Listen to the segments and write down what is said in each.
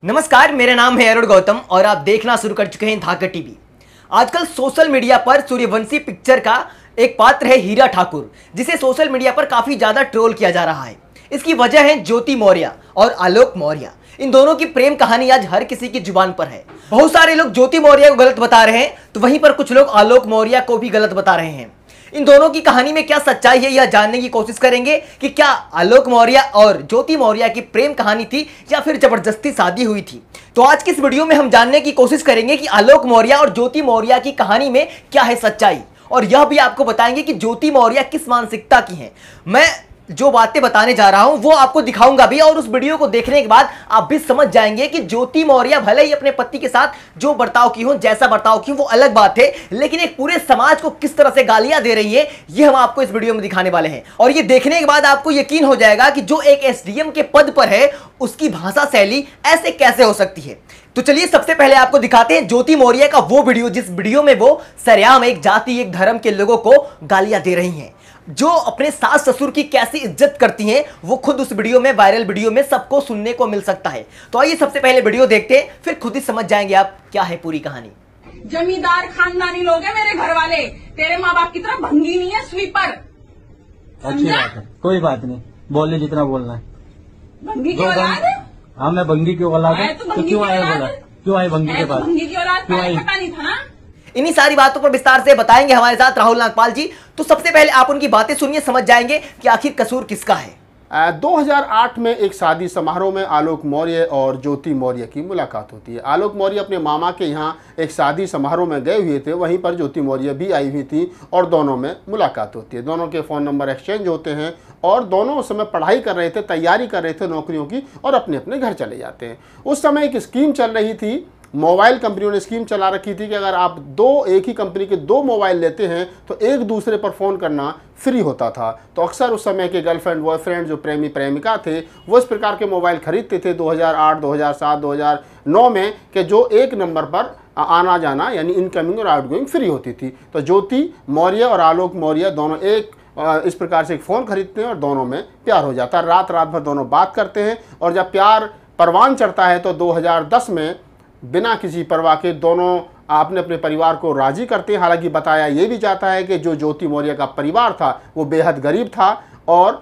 नमस्कार, मेरा नाम है अरुण गौतम और आप देखना शुरू कर चुके हैं धाकड़ टीवी। आजकल सोशल मीडिया पर सूर्यवंशी पिक्चर का एक पात्र है हीरा ठाकुर, जिसे सोशल मीडिया पर काफी ज्यादा ट्रोल किया जा रहा है। इसकी वजह है ज्योति मौर्य और आलोक मौर्य। इन दोनों की प्रेम कहानी आज हर किसी की जुबान पर है। बहुत सारे लोग ज्योति मौर्य को गलत बता रहे हैं, तो वहीं पर कुछ लोग आलोक मौर्य को भी गलत बता रहे हैं। इन दोनों की कहानी में क्या सच्चाई है, यह जानने की कोशिश करेंगे कि क्या आलोक मौर्य और ज्योति मौर्य की प्रेम कहानी थी या फिर जबरदस्ती शादी हुई थी। तो आज की इस वीडियो में हम जानने की कोशिश करेंगे कि आलोक मौर्य और ज्योति मौर्य की कहानी में क्या है सच्चाई, और यह भी आपको बताएंगे कि ज्योति मौर्य किस मानसिकता की हैं। मैं जो बातें बताने जा रहा हूं वो आपको दिखाऊंगा भी, और उस वीडियो को देखने के बाद आप भी समझ जाएंगे कि ज्योति मौर्य भले ही अपने पति के साथ जो बर्ताव की हो, जैसा बर्ताव की हो, वो अलग बात है, लेकिन एक पूरे समाज को किस तरह से गालियां दे रही है ये हम आपको इस वीडियो में दिखाने वाले हैं। और ये देखने के बाद आपको यकीन हो जाएगा कि जो एक एसडीएम के पद पर है उसकी भाषा शैली ऐसे कैसे हो सकती है। तो चलिए सबसे पहले आपको दिखाते हैं ज्योति मौर्य का वो वीडियो जिस वीडियो में वो सरेआम एक जाति एक धर्म के लोगों को गालियां दे रही हैं। जो अपने सास ससुर की कैसी इज्जत करती हैं वो खुद उस वीडियो में, वायरल वीडियो में सबको सुनने को मिल सकता है। तो आइए सबसे पहले वीडियो देखते हैं, फिर खुद ही समझ जाएंगे आप क्या है पूरी कहानी। जमींदार खानदानी लोग हैं मेरे घर वाले, तेरे माँ बाप की तरह भंगी नहीं है, स्वीपर। अच्छी बात है, कोई बात नहीं, बोले जितना बोलना है। भंगी की औलाद है? हाँ, मैं भंगी की औलाद है, तो तो भंगी क्यों की आया औलाद बोला? है? क्यों आए भंगी के पास? भंगी की औलाद क्यों आई? पता नहीं था ना। इन्हीं सारी बातों पर विस्तार से बताएंगे हमारे साथ राहुल नागपाल जी। तो सबसे पहले आप उनकी बातें सुनिए, समझ जाएंगे कि आखिर कसूर किसका है। 2008 में एक शादी समारोह में आलोक मौर्य और ज्योति मौर्य की मुलाकात होती है। आलोक मौर्य अपने मामा के यहाँ एक शादी समारोह में गए हुए थे, वहीं पर ज्योति मौर्य भी आई हुई थी और दोनों में मुलाकात होती है। दोनों के फ़ोन नंबर एक्सचेंज होते हैं और दोनों उस समय पढ़ाई कर रहे थे, तैयारी कर रहे थे नौकरियों की, और अपने अपने घर चले जाते हैं। उस समय एक स्कीम चल रही थी, मोबाइल कंपनियों ने स्कीम चला रखी थी कि अगर आप एक ही कंपनी के 2 मोबाइल लेते हैं तो एक दूसरे पर फ़ोन करना फ्री होता था। तो अक्सर उस समय के गर्लफ्रेंड बॉयफ्रेंड जो प्रेमी प्रेमिका थे वो इस प्रकार के मोबाइल खरीदते थे 2008, 2007, 2009 में, कि जो एक नंबर पर आना जाना यानी इनकमिंग और आउटगोइंग फ्री होती थी। तो ज्योति मौर्य और आलोक मौर्य दोनों इस प्रकार से एक फ़ोन खरीदते हैं और दोनों में प्यार हो जाता है। रात रात भर दोनों बात करते हैं, और जब प्यार परवान चढ़ता है तो 2010 में बिना किसी परवाह के दोनों अपने अपने परिवार को राजी करते हैं। हालांकि बताया ये भी जाता है कि जो ज्योति मौर्य का परिवार था वो बेहद गरीब था और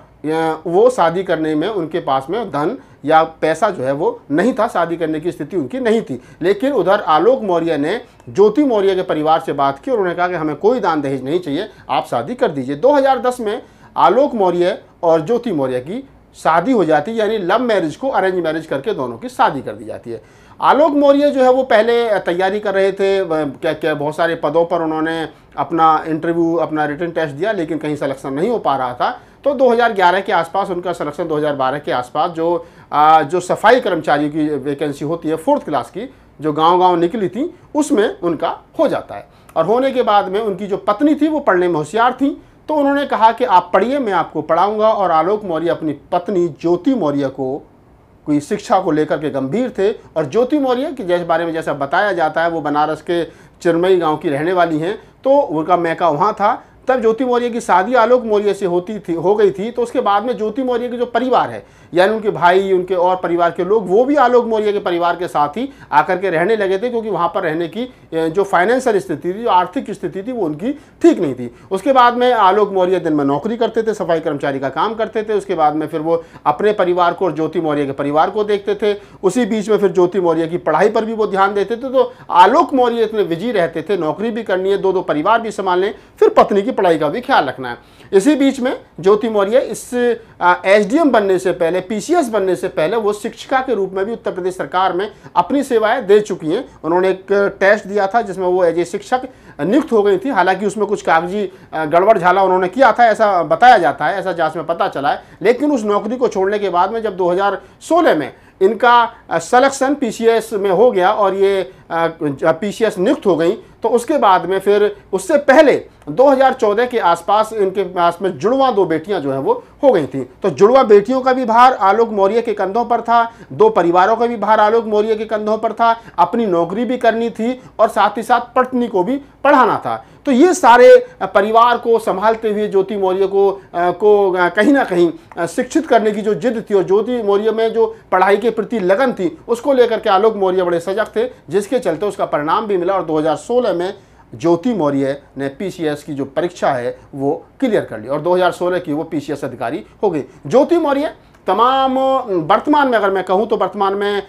वो शादी करने में उनके पास में धन या पैसा जो है वो नहीं था, शादी करने की स्थिति उनकी नहीं थी। लेकिन उधर आलोक मौर्य ने ज्योति मौर्य के परिवार से बात की और उन्होंने कहा कि हमें कोई दान दहेज नहीं चाहिए, आप शादी कर दीजिए। 2010 में आलोक मौर्य और ज्योति मौर्य की शादी हो जाती है, यानी लव मैरिज को अरेंज मैरिज करके दोनों की शादी कर दी जाती है। आलोक मौर्य जो है वो पहले तैयारी कर रहे थे, क्या बहुत सारे पदों पर उन्होंने अपना इंटरव्यू, अपना रिटन टेस्ट दिया, लेकिन कहीं सिलेक्शन नहीं हो पा रहा था। तो 2011 के आसपास उनका सिलेक्शन, 2012 के आसपास जो सफाई कर्मचारियों की वैकेंसी होती है 4th क्लास की, जो गांव-गांव निकली थी, उसमें उनका हो जाता है। और होने के बाद में उनकी जो पत्नी थी वो पढ़ने में होशियार थी, तो उन्होंने कहा कि आप पढ़िए, मैं आपको पढ़ाऊँगा। और आलोक मौर्य अपनी पत्नी ज्योति मौर्य को कोई शिक्षा को लेकर के गंभीर थे। और ज्योति मौर्य के जैसे बारे में जैसा बताया जाता है वो बनारस के चिरमई गांव की रहने वाली हैं, तो उनका मैका वहाँ था। तब ज्योति मौर्य की शादी आलोक मौर्य से हो गई थी। तो उसके बाद में ज्योति मौर्य के जो परिवार है, यानी उनके भाई, उनके और परिवार के लोग, वो भी आलोक मौर्य के परिवार के साथ ही आकर के रहने लगे थे, क्योंकि वहाँ पर रहने की जो फाइनेंशियल स्थिति थी, जो आर्थिक स्थिति थी, वो उनकी ठीक नहीं थी। उसके बाद में आलोक मौर्य दिन में नौकरी करते थे, सफाई कर्मचारी का काम करते थे। उसके बाद में फिर वो अपने परिवार को और ज्योति मौर्य के परिवार को देखते थे। उसी बीच में फिर ज्योति मौर्य की पढ़ाई पर भी वो ध्यान देते थे। तो आलोक मौर्य इतने बिजी रहते थे, नौकरी भी करनी है, 2 परिवार भी संभालने, फिर पत्नी की पढ़ाई का भी ख्याल रखना है। इसी बीच में ज्योति मौर्य इस एसडीएम बनने से पहले, पीसीएस बनने से पहले, वो शिक्षिका के रूप में भी उत्तर प्रदेश सरकार में अपनी सेवाएं दे चुकी हैं। उन्होंने एक टेस्ट दिया था जिसमें वो एज ए शिक्षक नियुक्त हो गई थी। हालांकि उसमें कुछ कागजी गड़बड़ झाला उन्होंने किया था, ऐसा बताया जाता है, ऐसा जांच में पता चला है। लेकिन उस नौकरी को छोड़ने के बाद में जब 2016 में इनका सिलेक्शन पीसीएस में हो गया और ये पीसीएस नियुक्त हो गई, तो उसके बाद में फिर उससे पहले 2014 के आसपास इनके पास में जुड़वा 2 बेटियां जो है वो हो गई थी। तो जुड़वा बेटियों का भी भार आलोक मौर्य के कंधों पर था, 2 परिवारों का भी भार आलोक मौर्य के कंधों पर था, अपनी नौकरी भी करनी थी और साथ ही साथ पत्नी को भी पढ़ाना था। तो ये सारे परिवार को संभालते हुए ज्योति मौर्य को कहीं ना कहीं शिक्षित करने की जो जिद थी और ज्योति मौर्य में जो पढ़ाई के प्रति लगन थी उसको लेकर के आलोक मौर्य बड़े सजग थे, जिसके चलते उसका परिणाम भी मिला और 2016 में ज्योति मौर्य ने पीसीएस की जो परीक्षा है वो क्लियर कर ली और 2016 की वो पीसीएस अधिकारी हो गई। ज्योति मौर्य तमाम वर्तमान में अगर मैं कहूँ तो वर्तमान में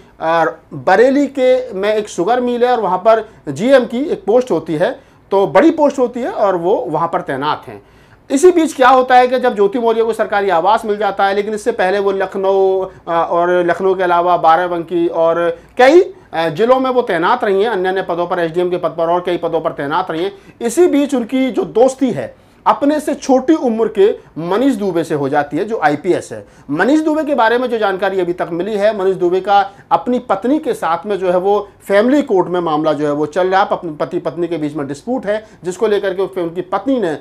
बरेली के में एक शुगर मिल है और वहाँ पर जीएम की एक पोस्ट होती है, तो बड़ी पोस्ट होती है और वो वहाँ पर तैनात हैं। इसी बीच क्या होता है कि जब ज्योति मौर्य को सरकारी आवास मिल जाता है, लेकिन इससे पहले वो लखनऊ और लखनऊ के अलावा बाराबंकी और कई जिलों में वो तैनात रही हैं, अन्य अन्य पदों पर, एसडीएम के पद पर और कई पदों पर तैनात रही हैं। इसी बीच उनकी जो दोस्ती है अपने से छोटी उम्र के मनीष दुबे से हो जाती है, जो आईपीएस है। मनीष दुबे के बारे में जो जानकारी अभी तक मिली है, मनीष दुबे का अपनी पत्नी के साथ में जो है वो फैमिली कोर्ट में मामला जो है वो चल रहा है। पति पत्नी के बीच में डिस्प्यूट है, जिसको लेकर के उनकी पत्नी ने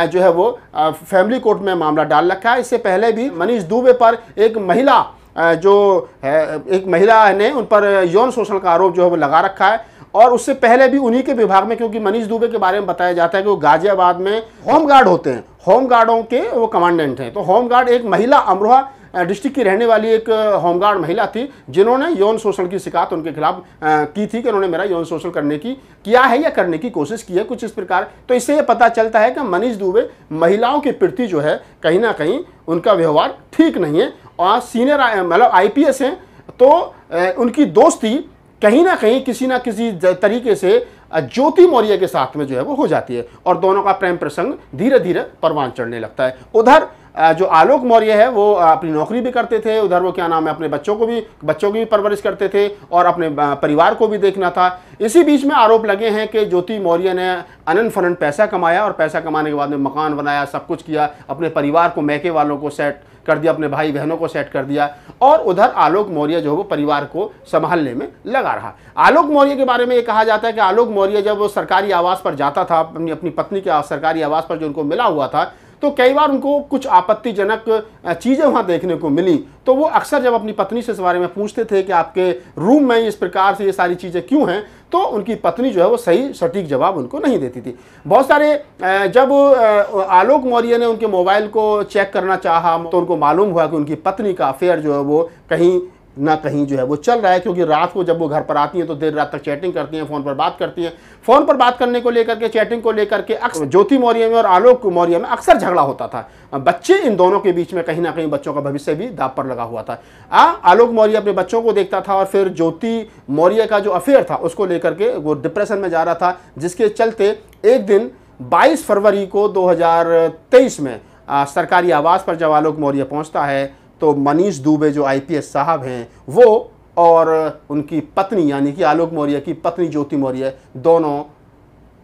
जो है वो फैमिली कोर्ट में मामला डाल रखा है। इससे पहले भी मनीष दुबे पर एक महिला ने उन पर यौन शोषण का आरोप जो है वो लगा रखा है और उससे पहले भी उन्हीं के विभाग में, क्योंकि मनीष दुबे के बारे में बताया जाता है कि वो गाजियाबाद में होमगार्ड होते हैं, होमगार्डों के वो कमांडेंट हैं। तो होमगार्ड एक महिला अमरोहा डिस्ट्रिक्ट की रहने वाली एक होमगार्ड महिला थी, जिन्होंने यौन शोषण की शिकायत उनके खिलाफ की थी कि उन्होंने मेरा यौन शोषण किया है या करने की कोशिश की है, कुछ इस प्रकार। तो इससे ये पता चलता है कि मनीष दुबे महिलाओं के प्रति जो है कहीं ना कहीं उनका व्यवहार ठीक नहीं है और सीनियर मतलब आईपीएस हैं, तो उनकी दोस्ती कहीं ना कहीं किसी ना किसी तरीके से ज्योति मौर्य के साथ में जो है वो हो जाती है और दोनों का प्रेम प्रसंग धीरे धीरे परवान चढ़ने लगता है। उधर जो आलोक मौर्य है वो अपनी नौकरी भी करते थे, उधर वो क्या नाम है अपने बच्चों की भी परवरिश करते थे और अपने परिवार को भी देखना था। इसी बीच में आरोप लगे हैं कि ज्योति मौर्य ने अनंत फनंत पैसा कमाया और पैसा कमाने के बाद में मकान बनाया, सब कुछ किया, अपने परिवार को, मैके वालों को सेट कर दिया, अपने भाई बहनों को सेट कर दिया और उधर आलोक मौर्य जो है वो परिवार को संभालने में लगा रहा। आलोक मौर्य के बारे में ये कहा जाता है कि आलोक मौर्य जब वो सरकारी आवास पर जाता था, अपनी पत्नी के सरकारी आवास पर जो उनको मिला हुआ था, तो कई बार उनको कुछ आपत्तिजनक चीज़ें वहाँ देखने को मिली। तो वो अक्सर जब अपनी पत्नी से इस बारे में पूछते थे कि आपके रूम में इस प्रकार से ये सारी चीज़ें क्यों हैं, तो उनकी पत्नी जो है वो सही सटीक जवाब उनको नहीं देती थी। बहुत सारे जब आलोक मौर्य ने उनके मोबाइल को चेक करना चाहा तो उनको मालूम हुआ कि उनकी पत्नी का अफेयर जो है वो कहीं ना कहीं जो है वो चल रहा है, क्योंकि रात को जब वो घर पर आती हैं तो देर रात तक चैटिंग करती हैं, फ़ोन पर बात करती हैं। फ़ोन पर बात करने को लेकर के, चैटिंग को लेकर के अक्सर ज्योति मौर्य में और आलोक मौर्य में अक्सर झगड़ा होता था। बच्चे इन दोनों के बीच में कहीं ना कहीं बच्चों का भविष्य भी दांव पर लगा हुआ था। आलोक मौर्य अपने बच्चों को देखता था और फिर ज्योति मौर्य का जो अफेयर था उसको लेकर के वो डिप्रेशन में जा रहा था, जिसके चलते एक दिन 22 फरवरी को 2023 में सरकारी आवास पर जब आलोक मौर्य पहुंचता है तो मनीष दुबे जो आईपीएस साहब हैं वो और उनकी पत्नी यानी कि आलोक मौर्य की पत्नी ज्योति मौर्य दोनों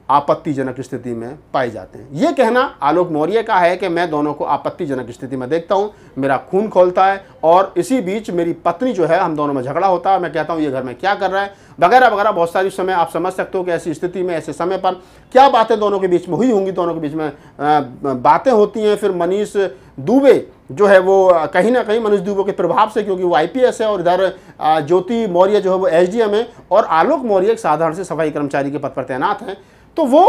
आपत्तिजनक स्थिति में पाए जाते हैं। ये कहना आलोक मौर्य का है कि मैं दोनों को आपत्तिजनक स्थिति में देखता हूँ, मेरा खून खौलता है और इसी बीच मेरी पत्नी जो है, हम दोनों में झगड़ा होता है, मैं कहता हूँ ये घर में क्या कर रहा है, वगैरह वगैरह। बहुत सारी समय आप समझ सकते हो कि ऐसी स्थिति में, ऐसे समय पर क्या बातें दोनों के बीच में हुई होंगी, दोनों के बीच में बातें होती हैं। फिर मनीष दुबे जो है वो कहीं ना कहीं मनीष दुबे के प्रभाव से, क्योंकि वो आईपीएस है और इधर ज्योति मौर्य जो है वो एसडीएम है और आलोक मौर्य एक साधारण से सफाई कर्मचारी के पद पर तैनात हैं, तो वो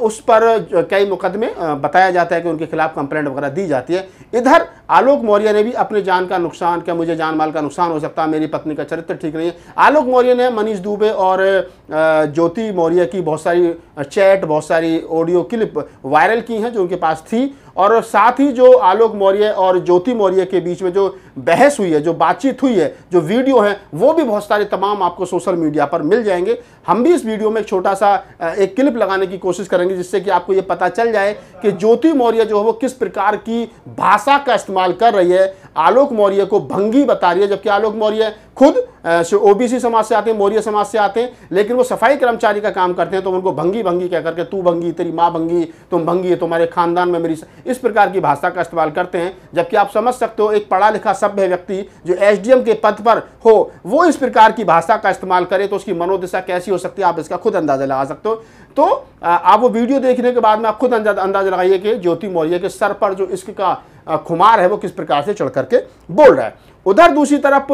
उस पर कई मुकदमे बताया जाता है कि उनके खिलाफ कंप्लेंट वगैरह दी जाती है। इधर आलोक मौर्य ने भी अपने जान का नुकसान, क्या मुझे जान माल का नुकसान हो सकता है, मेरी पत्नी का चरित्र ठीक नहीं है। आलोक मौर्य ने मनीष दुबे और ज्योति मौर्य की बहुत सारी चैट, बहुत सारी ऑडियो क्लिप वायरल की हैं जो उनके पास थी और साथ ही जो आलोक मौर्य और ज्योति मौर्य के बीच में जो बहस हुई है, जो बातचीत हुई है, जो वीडियो है, वो भी बहुत सारे तमाम आपको सोशल मीडिया पर मिल जाएंगे। हम भी इस वीडियो में एक छोटा सा एक क्लिप लगाने की कोशिश करेंगे जिससे कि आपको ये पता चल जाए कि ज्योति मौर्य जो है वो किस प्रकार की भाषा का इस्तेमाल कर रही है, आलोक मौर्य को भंगी बता रही है, जबकि आलोक मौर्य खुद ओबीसी समाज से आते हैं, मौर्य समाज से आते हैं, लेकिन वो सफाई कर्मचारी का काम करते हैं, तो उनको भंगी भंगी कह करके, तू भंगी, तेरी माँ भंगी, तुम भंगी, तुम्हारे खानदान में मेरी, इस प्रकार की भाषा का इस्तेमाल करते हैं। जबकि आप समझ सकते हो एक पढ़ा लिखा सभ्य व्यक्ति जो एसडीएम के पद पर हो वो इस प्रकार की भाषा का इस्तेमाल करे तो उसकी मनोदशा कैसी हो सकती है, आप इसका खुद अंदाजा लगा सकते हो। तो आप वो वीडियो देखने के बाद में आप खुद अंदाजा लगाइए कि ज्योति मौर्य के सर पर जो इश्क का खुमार है वो किस प्रकार से चढ़ करके बोल रहा है। उधर दूसरी तरफ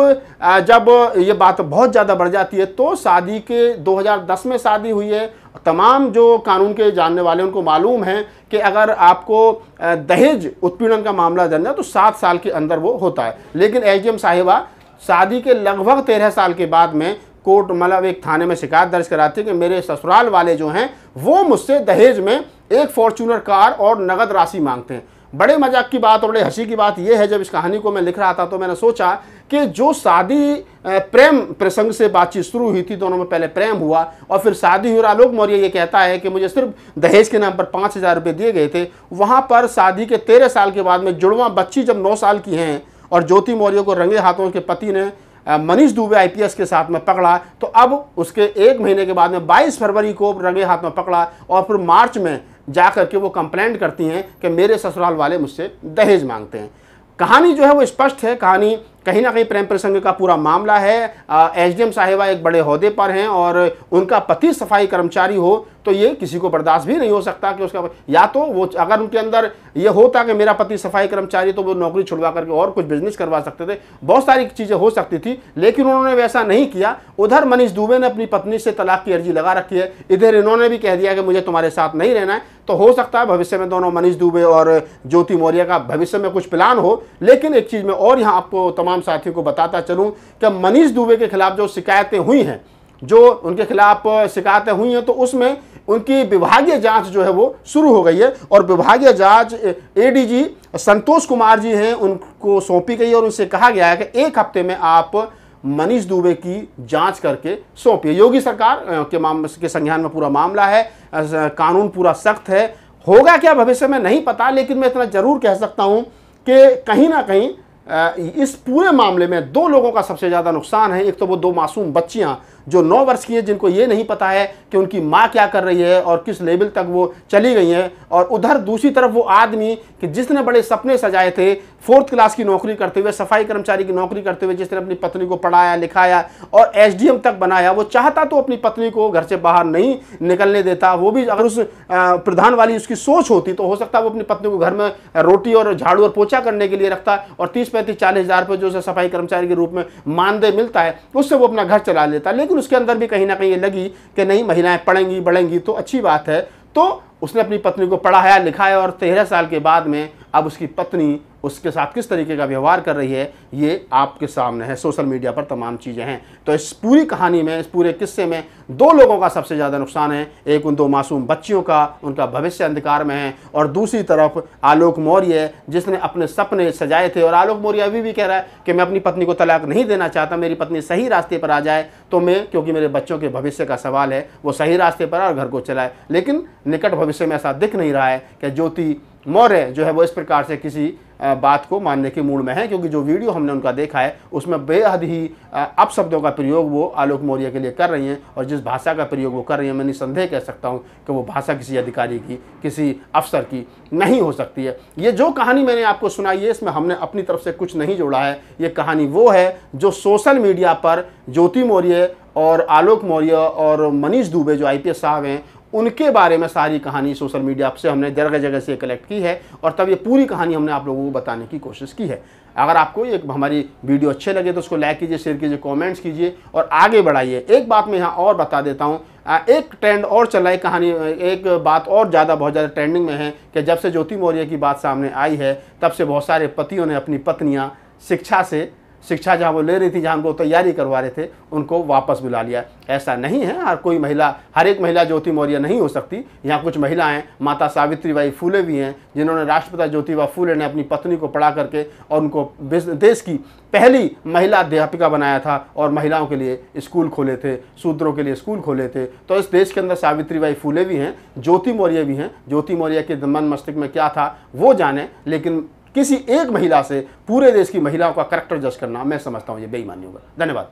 जब ये बात बहुत ज़्यादा बढ़ जाती है तो शादी के 2010 में शादी हुई है। तमाम जो कानून के जानने वाले उनको मालूम है कि अगर आपको दहेज उत्पीड़न का मामला दर्ज है तो 7 साल के अंदर वो होता है। लेकिन एसडीएम साहिबा शादी के लगभग 13 साल के बाद में कोर्ट मतलब एक थाने में शिकायत दर्ज कराती है कि मेरे ससुराल वाले जो हैं वो मुझसे दहेज में एक फॉर्च्यूनर कार और नगद राशि मांगते हैं। बड़े मजाक की बात और बड़े हंसी की बात यह है, जब इस कहानी को मैं लिख रहा था तो मैंने सोचा कि जो शादी प्रेम प्रसंग से बातचीत शुरू हुई थी, दोनों में पहले प्रेम हुआ और फिर शादी हुई और आलोक मौर्य ये कहता है कि मुझे सिर्फ दहेज के नाम पर 5,000 रुपये दिए गए थे। वहाँ पर शादी के 13 साल के बाद में जुड़वा बच्ची जब 9 साल की हैं और ज्योति मौर्य को रंगे हाथों के पति ने मनीष दुबे आईपीएस के साथ में पकड़ा, तो अब उसके 1 महीने के बाद में 22 फरवरी को रंगे हाथ में पकड़ा और फिर मार्च में जा करके वो कंप्लेंट करती हैं कि मेरे ससुराल वाले मुझसे दहेज मांगते हैं। कहानी जो है वो स्पष्ट है, कहानी कहीं ना कहीं प्रेम प्रसंग का पूरा मामला है। एसडीएम साहिबा एक बड़े ओहदे पर हैं और उनका पति सफाई कर्मचारी हो तो ये किसी को बर्दाश्त भी नहीं हो सकता कि उसका, या तो वो अगर उनके अंदर ये होता कि मेरा पति सफाई कर्मचारी तो वो नौकरी छुड़वा करके और कुछ बिजनेस करवा सकते थे, बहुत सारी चीज़ें हो सकती थी, लेकिन उन्होंने वैसा नहीं किया। उधर मनीष दुबे ने अपनी पत्नी से तलाक की अर्जी लगा रखी है, इधर इन्होंने भी कह दिया कि मुझे तुम्हारे साथ नहीं रहना है। तो हो सकता है भविष्य में दोनों मनीष दुबे और ज्योति मौर्य का भविष्य में कुछ प्लान हो। लेकिन एक चीज़ मैं और यहाँ आपको तमाम साथियों को बताता चलूँ कि मनीष दुबे के खिलाफ जो शिकायतें हुई हैं, जो उनके खिलाफ शिकायतें हुई हैं, तो उसमें उनकी विभागीय जांच जो है वो शुरू हो गई है और विभागीय जांच एडीजी संतोष कुमार जी हैं उनको सौंपी गई और उनसे कहा गया है कि 1 हफ्ते में आप मनीष दुबे की जांच करके सौंपिए। योगी सरकार के संज्ञान में पूरा मामला है, कानून पूरा सख्त है। होगा क्या भविष्य में नहीं पता, लेकिन मैं इतना जरूर कह सकता हूं कि कहीं ना कहीं इस पूरे मामले में 2 लोगों का सबसे ज़्यादा नुकसान है। एक तो वो 2 मासूम बच्चियां जो 9 वर्ष की हैं, जिनको ये नहीं पता है कि उनकी माँ क्या कर रही है और किस लेवल तक वो चली गई हैं, और उधर दूसरी तरफ वो आदमी कि जिसने बड़े सपने सजाए थे 4th क्लास की नौकरी करते हुए, सफाई कर्मचारी की नौकरी करते हुए, जिसने अपनी पत्नी को पढ़ाया लिखाया और एसडीएम तक बनाया। वो चाहता तो अपनी पत्नी को घर से बाहर नहीं निकलने देता, वो भी अगर उस प्रधान वाली उसकी सोच होती तो हो सकता है वो अपनी पत्नी को घर में रोटी और झाड़ू और पोछा करने के लिए रखता और 30-35-40 हज़ार रुपये जो सफाई कर्मचारी के रूप में मानदेय मिलता है उससे वो अपना घर चला लेता। लेकिन उसके अंदर भी कहीं ना कहीं ये लगी कि नहीं, महिलाएं पढ़ेंगी बढ़ेंगी तो अच्छी बात है, तो उसने अपनी पत्नी को पढ़ाया लिखाया और 13 साल के बाद में अब उसकी पत्नी उसके साथ किस तरीके का व्यवहार कर रही है ये आपके सामने है। सोशल मीडिया पर तमाम चीज़ें हैं। तो इस पूरी कहानी में, इस पूरे किस्से में 2 लोगों का सबसे ज़्यादा नुकसान है। एक उन 2 मासूम बच्चियों का, उनका भविष्य अंधकार में है, और दूसरी तरफ आलोक मौर्य जिसने अपने सपने सजाए थे। और आलोक मौर्य अभी भी कह रहा है कि मैं अपनी पत्नी को तलाक नहीं देना चाहता, मेरी पत्नी सही रास्ते पर आ जाए तो मैं, क्योंकि मेरे बच्चों के भविष्य का सवाल है, वो सही रास्ते पर और घर को चलाए। लेकिन निकट भविष्य में ऐसा दिख नहीं रहा है कि ज्योति मौर्य जो है वो इस प्रकार से किसी बात को मानने के मूड में है, क्योंकि जो वीडियो हमने उनका देखा है उसमें बेहद ही अपशब्दों का प्रयोग वो आलोक मौर्य के लिए कर रही हैं, और जिस भाषा का प्रयोग वो कर रही हैं मैं निसंदेह कह सकता हूं कि वो भाषा किसी अधिकारी की, किसी अफसर की नहीं हो सकती है। ये जो कहानी मैंने आपको सुनाई है इसमें हमने अपनी तरफ से कुछ नहीं जोड़ा है। ये कहानी वो है जो सोशल मीडिया पर ज्योति मौर्य और आलोक मौर्य और मनीष दुबे जो आईपीएस साहब हैं उनके बारे में सारी कहानी सोशल मीडिया से हमने जगह जगह से कलेक्ट की है, और तब ये पूरी कहानी हमने आप लोगों को बताने की कोशिश की है। अगर आपको ये हमारी वीडियो अच्छे लगे तो उसको लाइक कीजिए, शेयर कीजिए, कमेंट्स कीजिए और आगे बढ़ाइए। एक बात मैं यहाँ और बता देता हूँ, एक ट्रेंड और चल रहा है कहानी, एक बात और बहुत ज़्यादा ट्रेंडिंग में है कि जब से ज्योति मौर्य की बात सामने आई है तब से बहुत सारे पतियों ने अपनी पत्नियाँ शिक्षा जहाँ वो ले रही थी, जहाँ उनको तैयारी करवा रहे थे, उनको वापस बुला लिया। ऐसा नहीं है, हर एक महिला ज्योति मौर्य नहीं हो सकती। यहाँ कुछ महिलाएं, माता सावित्रीबाई फूले भी हैं जिन्होंने राष्ट्रपिता ज्योतिबा फूले ने अपनी पत्नी को पढ़ा करके और उनको देश की पहली महिला अध्यापिका बनाया था और महिलाओं के लिए स्कूल खोले थे, शूद्रों के लिए स्कूल खोले थे। तो इस देश के अंदर सावित्रीबाई फूले भी हैं, ज्योति मौर्य भी हैं। ज्योति मौर्य के मन मस्तिष्क में क्या था वो जाने, लेकिन किसी एक महिला से पूरे देश की महिलाओं का करैक्टर जज करना मैं समझता हूँ ये बेईमानी होगा। धन्यवाद।